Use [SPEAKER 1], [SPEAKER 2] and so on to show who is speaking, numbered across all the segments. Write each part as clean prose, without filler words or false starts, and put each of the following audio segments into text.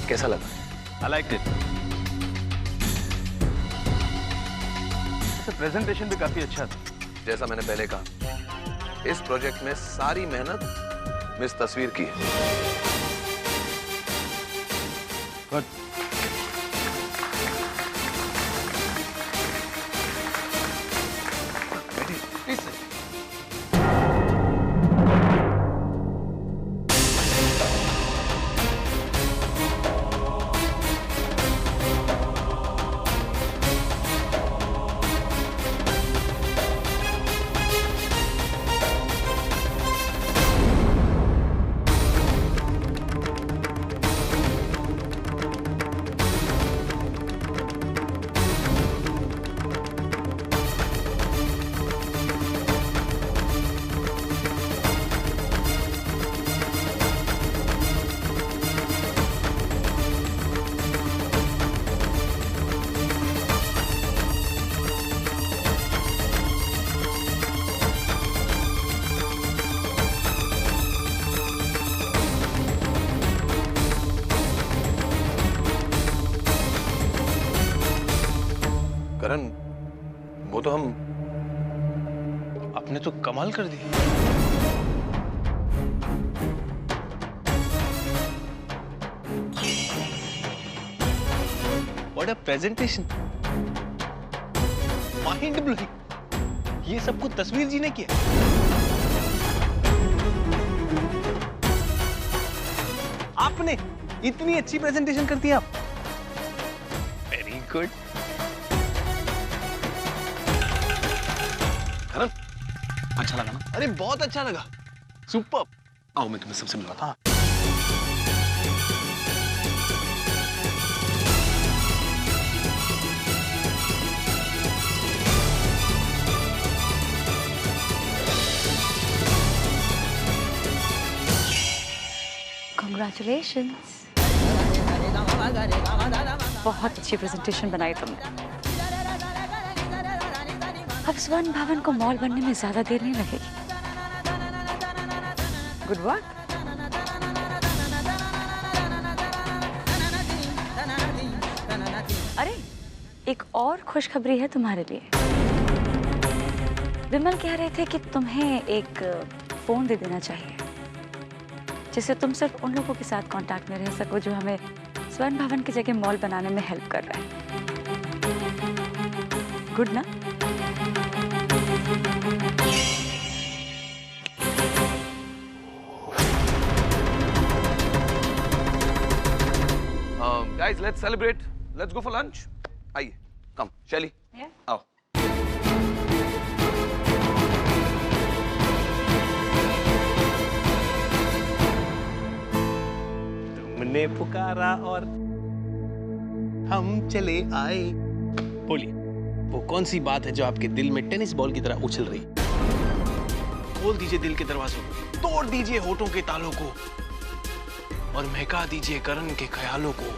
[SPEAKER 1] कैसा लगा?
[SPEAKER 2] I liked it. Presentation भी काफी अच्छा था।
[SPEAKER 1] जैसा मैंने पहले कहा, इस प्रोजेक्ट में सारी मेहनत मिस तस्वीर की है।
[SPEAKER 2] गुड। Please sir.
[SPEAKER 1] करण, वो तो हम
[SPEAKER 2] आपने तो कमाल कर दिया। What a presentation! Mind blowing! ये सब कुछ तस्वीर जी ने किया। आपने इतनी अच्छी प्रेजेंटेशन कर दी आप। Very good.
[SPEAKER 3] अच्छा लगा ना?
[SPEAKER 2] अरे बहुत अच्छा लगा। सुपर।
[SPEAKER 3] आओ मैं तुम्हें सबसे मिलवाता हूं।
[SPEAKER 4] Congratulations. बहुत अच्छी प्रेजेंटेशन बनाई तुमने। अब स्वर्ण भवन को मॉल बनने में ज्यादा देर नहीं लगेगी। Good work. अरे एक और खुशखबरी है तुम्हारे लिए। विमल कह रहे थे कि तुम्हें एक फोन दे देना चाहिए, जिससे तुम सिर्फ उन लोगों के साथ कांटेक्ट में रह सको जो हमें स्वर्ण भवन की जगह मॉल बनाने में हेल्प कर रहे हैं। गुड ना?
[SPEAKER 1] guys, let's celebrate. Let's go for lunch. आइए, come, Shelly. आओ।
[SPEAKER 2] तुमने पुकारा और हम चले आए। बोलिए, वो कौन सी बात है जो आपके दिल में टेनिस बॉल की तरह उछल रही? खोल दीजिए दिल के दरवाजों को, तोड़ दीजिए होठों के तालों को और महका दीजिए करण के ख्यालों को।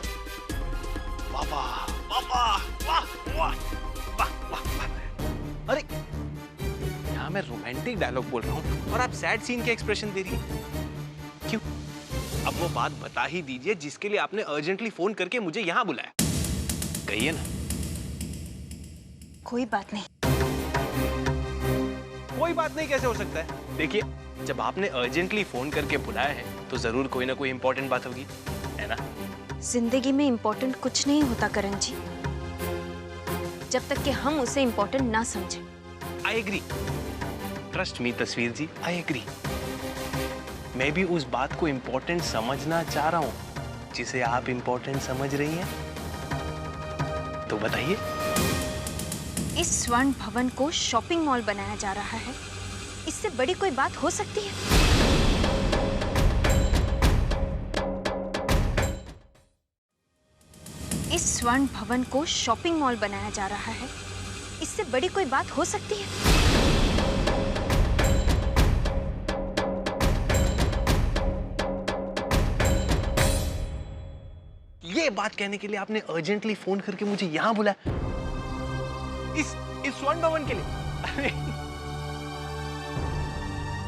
[SPEAKER 2] वाह वाह वाह वाह वाह वाह वाह वाह। अरे यहाँ मैं रोमांटिक डायलॉग बोल रहा हूँ और आप सैड सीन के एक्सप्रेशन दे रही हैं। क्यों? अब वो बात बता ही दीजिए जिसके लिए आपने अर्जेंटली फोन करके मुझे यहाँ बुलाया। कहिए ना।
[SPEAKER 5] कोई बात नहीं।
[SPEAKER 2] कोई बात नहीं कैसे हो सकता है? देखिए, जब आपने अर्जेंटली फोन करके बुलाया है तो जरूर कोई ना कोई इंपॉर्टेंट बात होगी, है ना?
[SPEAKER 5] जिंदगी में इंपॉर्टेंट कुछ नहीं होता करण जी, जब तक कि हम उसे इंपॉर्टेंट ना समझें।
[SPEAKER 2] I agree. ट्रस्ट मी तस्वीर जी, आई एग्री। मैं भी उस बात को इंपॉर्टेंट समझना चाह रहा हूं जिसे आप इंपॉर्टेंट समझ रही हैं। तो बताइए।
[SPEAKER 5] इस स्वर्ण भवन को शॉपिंग मॉल बनाया जा रहा है, इससे बड़ी कोई बात हो सकती है? इस स्वर्ण भवन को शॉपिंग मॉल बनाया जा रहा है, इससे बड़ी कोई बात हो सकती है?
[SPEAKER 2] ये बात कहने के लिए आपने अर्जेंटली फोन करके मुझे यहाँ बुलाया, इस स्वर्ण भवन के लिए? अरे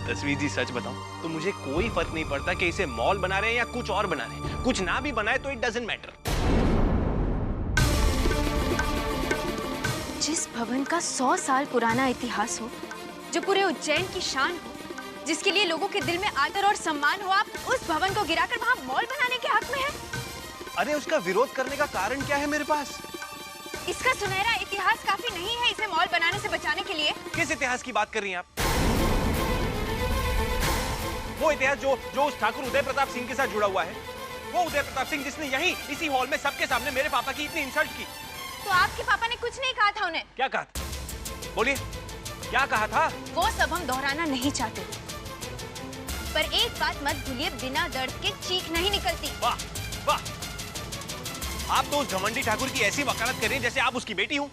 [SPEAKER 2] तस्वीर जी, सच बताऊं तो मुझे कोई फर्क नहीं पड़ता कि इसे मॉल बना रहे हैं या कुछ और बना रहे हैं। कुछ ना भी बनाए तो इट डजंट मैटर।
[SPEAKER 5] जिस भवन का 100 साल पुराना इतिहास हो, जो पूरे उज्जैन की शान हो, जिसके लिए लोगों के दिल में आदर और सम्मान हो, आप उस भवन को गिराकर वहां मॉल बनाने के हक में हैं?
[SPEAKER 2] अरे उसका विरोध करने का कारण क्या है मेरे पास?
[SPEAKER 5] इसका सुनहरा इतिहास काफी नहीं है इसे मॉल बनाने से बचाने के लिए?
[SPEAKER 2] किस इतिहास की बात कर रही हैं आप? वो इतिहास जो उस ठाकुर उदय प्रताप सिंह के साथ जुड़ा हुआ है। वो उदय प्रताप सिंह जिसने यहीं इसी हॉल में सबके सामने मेरे पापा की इतनी इंसल्ट की।
[SPEAKER 5] तो आपके पापा ने कुछ नहीं कहा था उन्हें?
[SPEAKER 2] क्या कहा था? बोलिए, क्या कहा था?
[SPEAKER 5] वो सब हम दोहराना नहीं चाहते, पर एक बात मत भूलिए, बिना दर्द के चीख नहीं निकलती।
[SPEAKER 2] वाह वाह, आप तो उस घमंडी ठाकुर की ऐसी वकालत कर रही हैं जैसे आप उसकी बेटी हूं।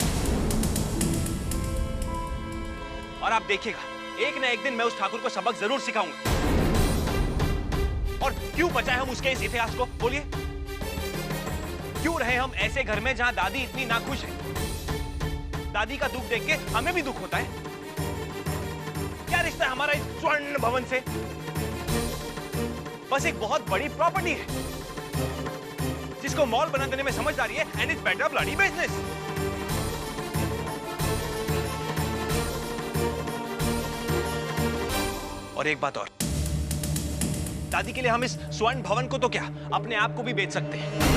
[SPEAKER 2] और आप देखिएगा, एक ना एक दिन मैं उस ठाकुर को सबक जरूर सिखाऊंगा। और क्यों बचाए हम उसके इस इतिहास को? बोलिए, क्यों रहे हम ऐसे घर में जहां दादी इतनी नाखुश है? दादी का दुख देख के हमें भी दुख होता है। क्या रिश्ता है हमारा इस स्वर्ण भवन से? बस एक बहुत बड़ी प्रॉपर्टी है जिसको मॉल बना देने में समझदारी है, and it's better bloody business. और एक बात और, दादी के लिए हम इस स्वर्ण भवन को तो क्या, अपने आप को भी बेच सकते हैं।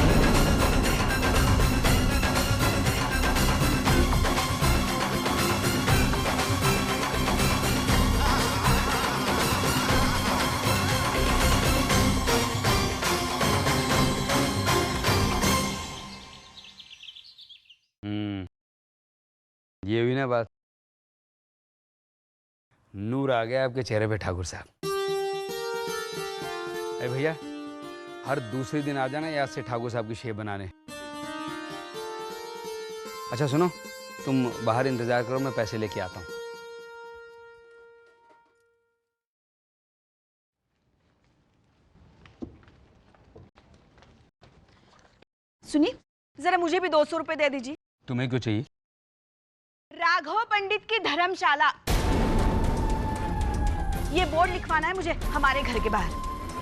[SPEAKER 6] ये हुई ना बात। नूर आ गया आपके चेहरे पे ठाकुर साहब। अरे भैया, हर दूसरे दिन आ जाना याद से ठाकुर साहब की शेव बनाने। अच्छा सुनो, तुम बाहर इंतजार करो, मैं पैसे लेके आता हूँ।
[SPEAKER 7] सुनिए, जरा मुझे भी 200 रुपए दे दीजिए।
[SPEAKER 6] तुम्हें क्यों चाहिए?
[SPEAKER 7] राघव पंडित की धर्मशाला, ये बोर्ड लिखवाना है मुझे हमारे घर के बाहर।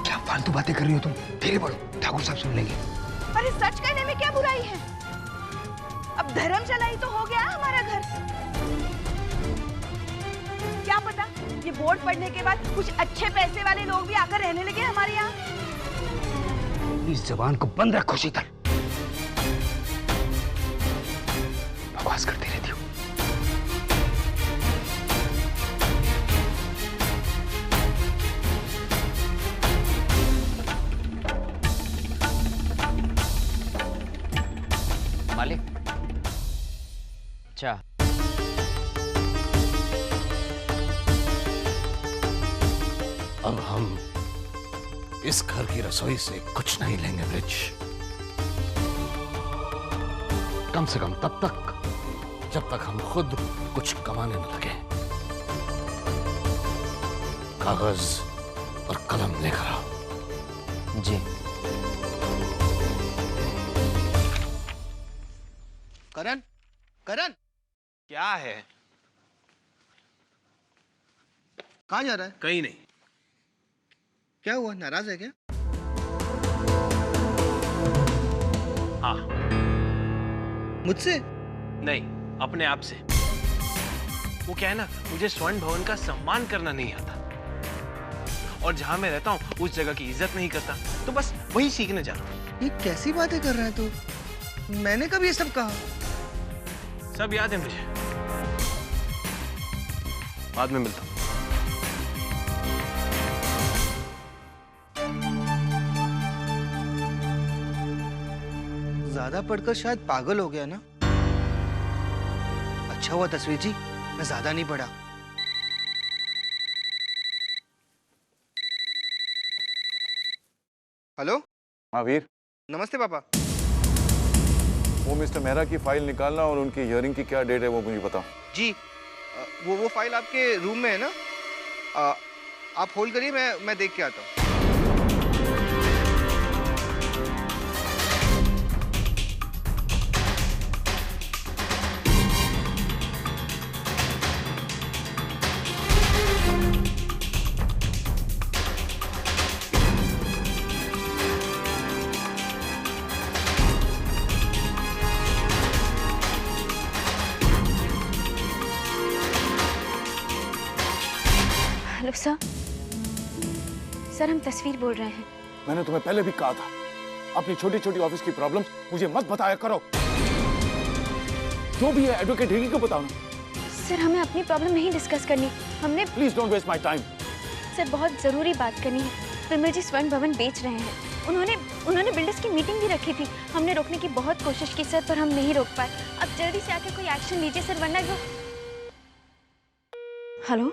[SPEAKER 6] क्या फालतू बातें कर रही हो तुम? धीरे बढ़ो, ठाकुर साहब सुन लेंगे।
[SPEAKER 7] अरे सच कहने में क्या बुराई है? अब धर्मशाला ही तो हो गया हमारा घर। क्या पता ये बोर्ड पढ़ने के बाद कुछ अच्छे पैसे वाले लोग भी आकर रहने लगे हमारे यहाँ।
[SPEAKER 6] इस जबान को बंद रखो शीतल, बकवास करती रहती हो।
[SPEAKER 8] मालिक, अच्छा
[SPEAKER 1] अब हम इस घर की रसोई से कुछ नहीं लेंगे ब्रिज, कम से कम तब तक जब तक हम खुद कुछ कमाने न लगे। कागज और कलम लेकर आओ।
[SPEAKER 8] जी।
[SPEAKER 2] करण, करण, क्या है?
[SPEAKER 9] कहाँ जा रहा है?
[SPEAKER 2] कहीं नहीं।
[SPEAKER 9] क्या हुआ, नाराज है क्या?
[SPEAKER 2] हाँ।
[SPEAKER 9] मुझसे?
[SPEAKER 2] नहीं, अपने आप से। वो क्या है ना, मुझे स्वर्ण भवन का सम्मान करना नहीं आता, और जहां मैं रहता हूँ उस जगह की इज्जत नहीं करता, तो बस वही सीखने जा रहा हूँ।
[SPEAKER 9] ये कैसी बातें कर रहा है तू? मैंने कब ये सब कहा?
[SPEAKER 2] सब याद है मुझे। बाद में मिलता हूँ।
[SPEAKER 9] ज्यादा पढ़कर शायद पागल हो गया ना? अच्छा हुआ तस्वीर जी, मैं ज्यादा नहीं पढ़ा। हेलो।
[SPEAKER 10] हाँ वीर।
[SPEAKER 9] नमस्ते पापा।
[SPEAKER 10] वो मिस्टर मेहरा की फाइल निकालना और उनकी हियरिंग की क्या डेट है वो मुझे बताओ।
[SPEAKER 9] जी, वो फाइल आपके रूम में है ना? आप होल्ड करिए, मैं देख के आता हूँ।
[SPEAKER 5] सर, सर हम तस्वीर बोल रहे हैं।
[SPEAKER 10] मैंने तुम्हें पहले भी कहा था, अपनी छोटी छोटी ऑफिस की प्रॉब्लम्स मुझे मत बताया करो। जो भी है एडवोकेट हेगी को बताओ ना।
[SPEAKER 5] सर हमें अपनी प्रॉब्लम नहीं डिस्कस करनी, हमने
[SPEAKER 10] please don't waste my time.
[SPEAKER 5] Sir बहुत जरूरी बात करनी है। विमल जी स्वर्ण भवन बेच रहे हैं। उन्होंने बिल्डर्स की मीटिंग भी रखी थी। हमने रोकने की बहुत कोशिश की सर, पर हम नहीं रोक पाए। अब जल्दी से आके कोई एक्शन लीजिए सर, वरना जो। हेलो,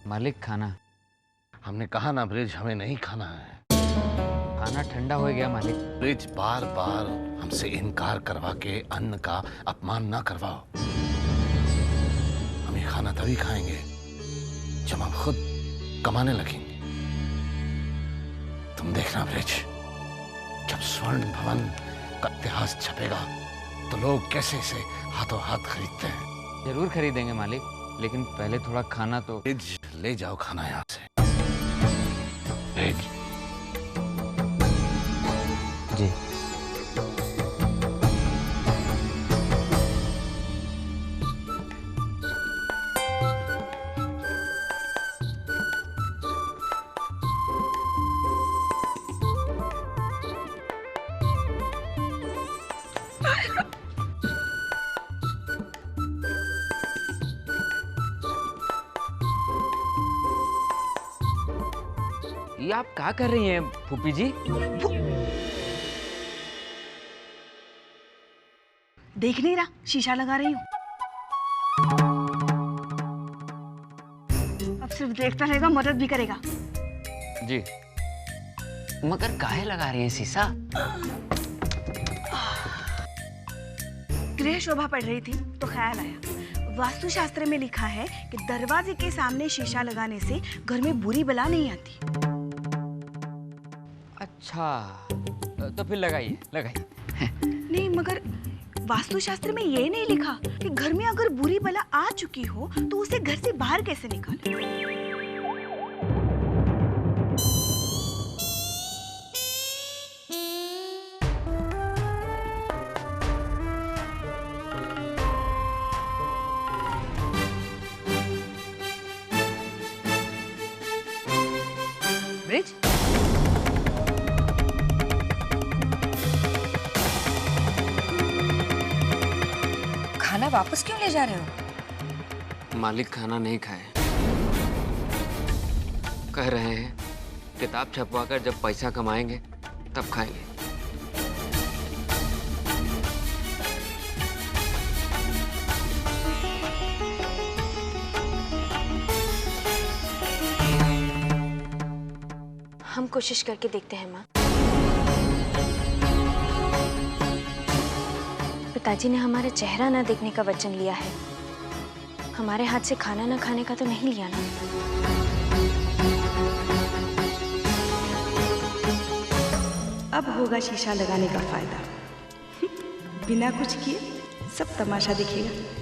[SPEAKER 6] मालिक खाना।
[SPEAKER 1] हमने कहा ना ब्रिज, हमें नहीं खाना है।
[SPEAKER 6] खाना ठंडा हो गया मालिक।
[SPEAKER 1] ब्रिज बार बार हमसे इनकार करवा के अन्न का अपमान ना करवाओ। हम ये खाना तभी खाएंगे जब हम खुद कमाने लगेंगे। तुम देखना ब्रिज, जब स्वर्ण भवन का इतिहास छपेगा तो लोग कैसे इसे हाथों हाथ खरीदते हैं।
[SPEAKER 6] जरूर खरीदेंगे मालिक, लेकिन पहले थोड़ा खाना तो।
[SPEAKER 1] ब्रिज ले जाओ खाना यहाँ से। ब्रिज।
[SPEAKER 6] जी। ये आप क्या कर रही हैं फूफी जी?
[SPEAKER 7] देख नहीं रहा, शीशा लगा रही हूँ। अब सिर्फ देखता रहेगा, मदद भी करेगा।
[SPEAKER 6] जी, मगर काहे लगा रही है शीशा?
[SPEAKER 7] गृह शोभा पढ़ रही थी तो ख्याल आया, वास्तुशास्त्र में लिखा है कि दरवाजे के सामने शीशा लगाने से घर में बुरी बला नहीं आती।
[SPEAKER 6] अच्छा, तो फिर लगाइए लगाइए।
[SPEAKER 7] नहीं, मगर वास्तुशास्त्र में ये नहीं लिखा कि घर में अगर बुरी बला आ चुकी हो तो उसे घर से बाहर कैसे निकालें।
[SPEAKER 4] ब्रिज, खाना वापस क्यों ले जा रहे हो?
[SPEAKER 6] मालिक खाना नहीं खाए। कह रहे हैं किताब छपवाकर जब पैसा कमाएंगे तब खाएंगे।
[SPEAKER 5] हम कोशिश करके देखते हैं माँ। पिताजी ने हमारा चेहरा न देखने का वचन लिया है, हमारे हाथ से खाना न खाने का तो नहीं लिया ना।
[SPEAKER 7] अब होगा शीशा लगाने का फायदा। बिना कुछ किए सब तमाशा दिखेगा।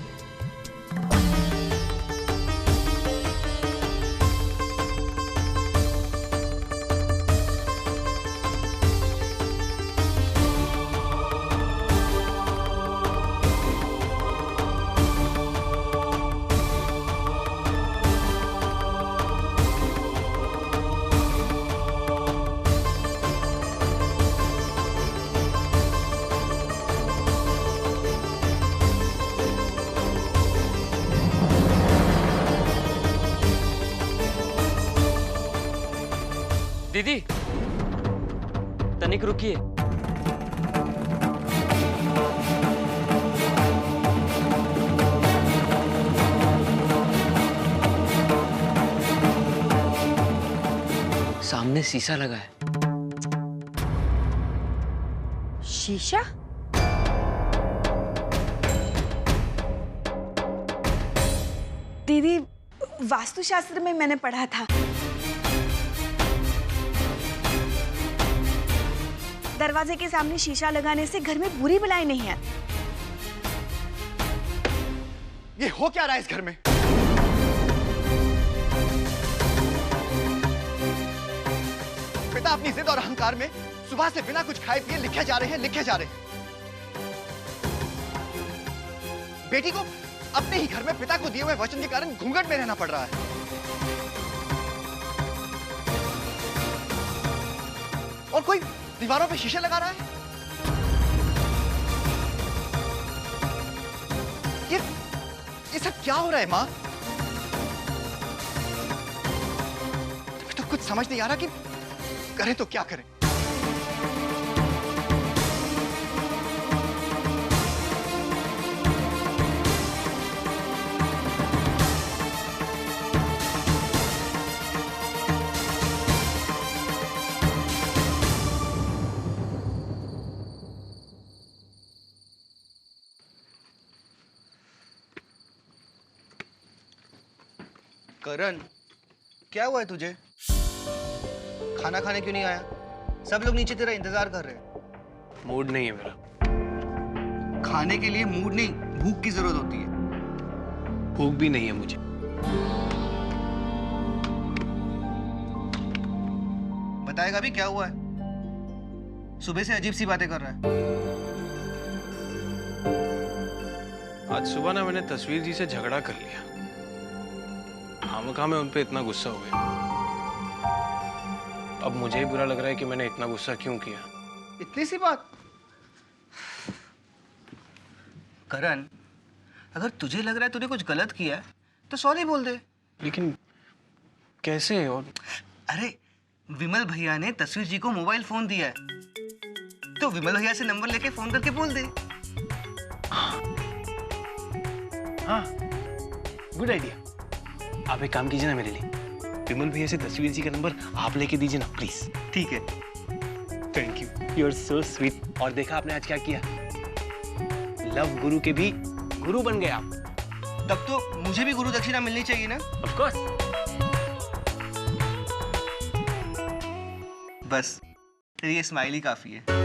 [SPEAKER 6] दीदी, तनिक रुकिए। सामने शीशा लगा है।
[SPEAKER 7] शीशा? दीदी, वास्तुशास्त्र में मैंने पढ़ा था, दरवाजे के सामने शीशा लगाने से घर में बुरी बलाएं नहीं आती।
[SPEAKER 9] ये हो क्या रहा है इस घर में? पिता अपनी जिद और अहंकार में सुबह से बिना कुछ खाए पिए लिखे जा रहे हैं। बेटी को अपने ही घर में पिता को दिए हुए वचन के कारण घूंघट में रहना पड़ रहा है। और कोई दीवारों पे शीशे लगा रहा है। ये सब क्या हो रहा है माँ? तुम्हें तो कुछ समझ नहीं आ रहा कि करें तो क्या करें। करण, क्या हुआ है तुझे? खाना खाने क्यों नहीं आया? सब लोग नीचे तेरा इंतजार कर रहे हैं।
[SPEAKER 2] मूड नहीं है मेरा।
[SPEAKER 9] खाने के लिए मूड नहीं, भूख की जरूरत होती है।
[SPEAKER 2] भूख भी नहीं है मुझे।
[SPEAKER 9] बताएगा भी क्या हुआ है? सुबह से अजीब सी बातें कर रहा है।
[SPEAKER 2] आज सुबह ना मैंने तस्वीर जी से झगड़ा कर लिया। खामखा में उन पे इतना गुस्सा हो गया। अब मुझे ही बुरा लग रहा है कि मैंने इतना गुस्सा क्यों किया।
[SPEAKER 9] इतनी सी बात? करण, अगर तुझे लग रहा है तूने कुछ गलत किया है तो सॉरी बोल दे।
[SPEAKER 2] लेकिन कैसे? और
[SPEAKER 9] अरे, विमल भैया ने तस्वीर जी को मोबाइल फोन दिया है, तो विमल भैया से नंबर लेके फोन करके बोल दे।
[SPEAKER 2] हाँ, गुड आइडिया। आप एक काम कीजिए ना मेरे लिए, विमल भैया से तस्वीर जी का नंबर आप लेके दीजिए ना प्लीज।
[SPEAKER 9] ठीक है।
[SPEAKER 2] Thank you, you are so sweet. और देखा आपने आज क्या किया? लव गुरु के भी गुरु बन गए आप।
[SPEAKER 9] तब तो मुझे भी गुरु दक्षिणा मिलनी चाहिए ना?
[SPEAKER 2] Of course.
[SPEAKER 9] बस तेरी ये स्माइल ही काफी है।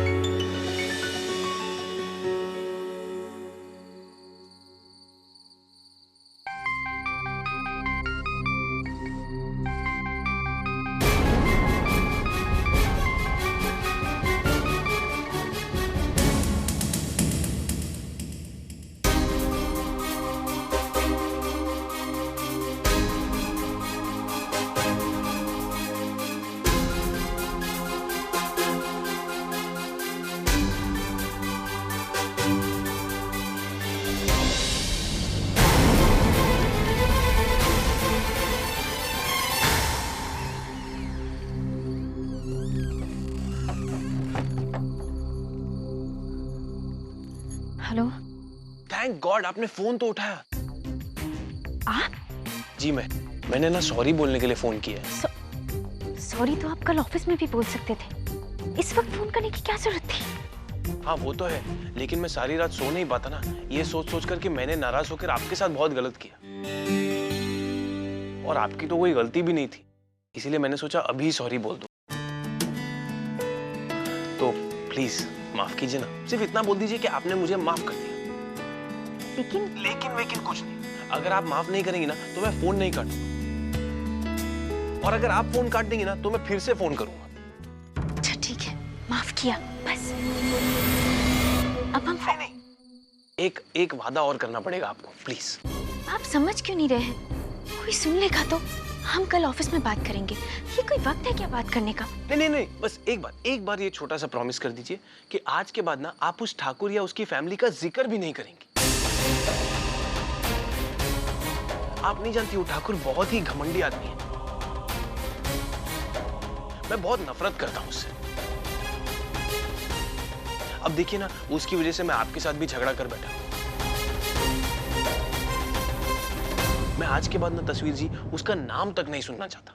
[SPEAKER 5] हेलो।
[SPEAKER 2] थैंक गॉड आपने फोन तो उठाया।
[SPEAKER 5] आप?
[SPEAKER 2] जी मैंने ना सॉरी बोलने के लिए फोन किया है।
[SPEAKER 5] सॉरी तो आप कल ऑफिस में भी बोल सकते थे, इस वक्त फोन करने की क्या जरूरत थी?
[SPEAKER 2] हाँ वो तो है, लेकिन मैं सारी रात सो नहीं पाता ना, ये सोच कर कि मैंने नाराज होकर आपके साथ बहुत गलत किया, और आपकी तो कोई गलती भी नहीं थी, इसीलिए मैंने सोचा अभी सॉरी बोल दूं। तो प्लीज माफ कीजिए ना, सिर्फ इतना बोल दीजिए कि आपने मुझे माफ कर दिया। लेकिन कुछ नहीं, अगर आप माफ नहीं करेंगी ना तो मैं फोन नहीं काटूंगा, और अगर आप फोन काट देंगी ना तो मैं फिर से फोन करूंगा।
[SPEAKER 5] अच्छा ठीक है, माफ किया बस। अब हम
[SPEAKER 2] नहीं, एक वादा और करना पड़ेगा आपको, प्लीज।
[SPEAKER 5] आप समझ क्यों नहीं रहे? कोई सुन लेगा तो? हम कल ऑफिस में बात करेंगे, ये कोई वक्त है क्या बात करने का?
[SPEAKER 2] नहीं, बस एक बार ये छोटा सा प्रॉमिस कर दीजिए कि आज के बाद ना आप उस ठाकुर या उसकी फैमिली का जिक्र भी नहीं करेंगे। आप नहीं जानती, वो ठाकुर बहुत ही घमंडी आदमी है, मैं बहुत नफरत करता हूं उससे। अब देखिए ना, उसकी वजह से मैं आपके साथ भी झगड़ा कर बैठा। मैं आज के बाद ना तस्वीर जी उसका नाम तक नहीं सुनना चाहता।